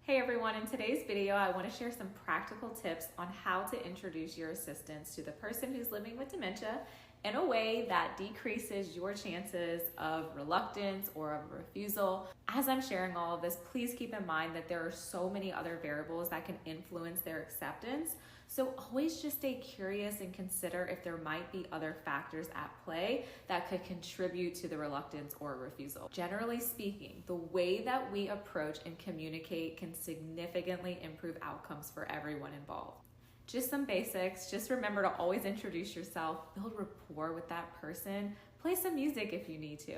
Hey everyone, in today's video, I want to share some practical tips on how to introduce your assistants to the person who's living with dementia in a way that decreases your chances of reluctance or of refusal. As I'm sharing all of this, please keep in mind that there are so many other variables that can influence their acceptance. So always just stay curious and consider if there might be other factors at play that could contribute to the reluctance or refusal. Generally speaking, the way that we approach and communicate can significantly improve outcomes for everyone involved. Just some basics. Just remember to always introduce yourself, build rapport with that person, play some music if you need to.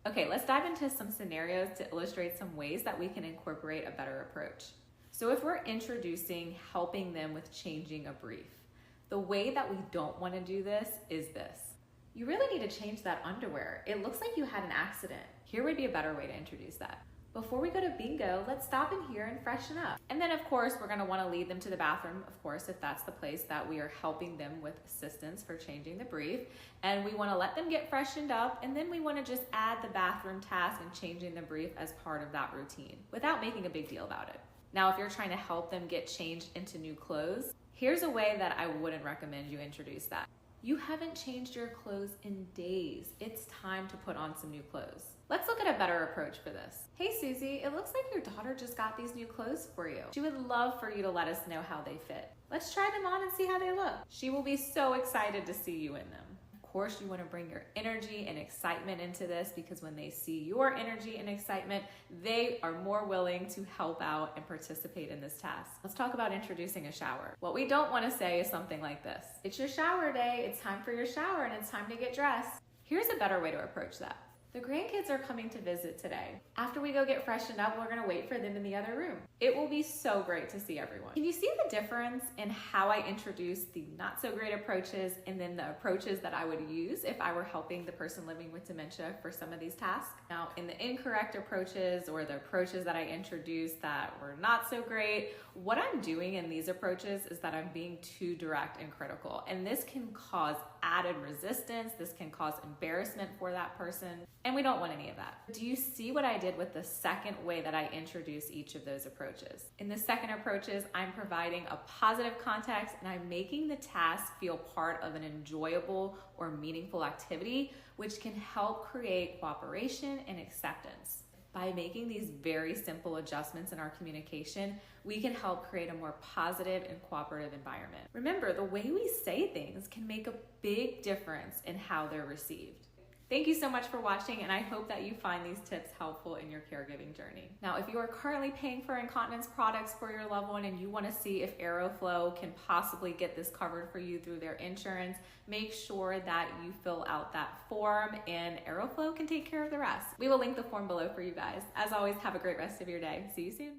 Okay, let's dive into some scenarios to illustrate some ways that we can incorporate a better approach. So if we're introducing helping them with changing a brief, the way that we don't want to do this is this. You really need to change that underwear. It looks like you had an accident. Here would be a better way to introduce that. Before we go to bingo, let's stop in here and freshen up. And then of course, we're gonna wanna lead them to the bathroom, of course, if that's the place that we are helping them with assistance for changing the brief. And we wanna let them get freshened up, and then we wanna just add the bathroom task and changing the brief as part of that routine without making a big deal about it. Now, if you're trying to help them get changed into new clothes, here's a way that I wouldn't recommend you introduce that. You haven't changed your clothes in days. It's time to put on some new clothes. Let's look at a better approach for this. Hey Susie, it looks like your daughter just got these new clothes for you. She would love for you to let us know how they fit. Let's try them on and see how they look. She will be so excited to see you in them. Of course, you want to bring your energy and excitement into this, because when they see your energy and excitement, they are more willing to help out and participate in this task. Let's talk about introducing a shower. What we don't want to say is something like this. It's your shower day, it's time for your shower, and it's time to get dressed. Here's a better way to approach that. The grandkids are coming to visit today. After we go get freshened up, we're gonna wait for them in the other room. It will be so great to see everyone. Can you see the difference in how I introduce the not so great approaches and then the approaches that I would use if I were helping the person living with dementia for some of these tasks? Now, in the incorrect approaches or the approaches that I introduced that were not so great, what I'm doing in these approaches is that I'm being too direct and critical. And this can cause added resistance. This can cause embarrassment for that person. And we don't want any of that. Do you see what I did with the second way that I introduce each of those approaches? In the second approaches, I'm providing a positive context and I'm making the task feel part of an enjoyable or meaningful activity, which can help create cooperation and acceptance. By making these very simple adjustments in our communication, we can help create a more positive and cooperative environment. Remember, the way we say things can make a big difference in how they're received. Thank you so much for watching, and I hope that you find these tips helpful in your caregiving journey. Now, if you are currently paying for incontinence products for your loved one and you want to see if Aeroflow can possibly get this covered for you through their insurance, make sure that you fill out that form and Aeroflow can take care of the rest. We will link the form below for you guys. As always, have a great rest of your day. See you soon.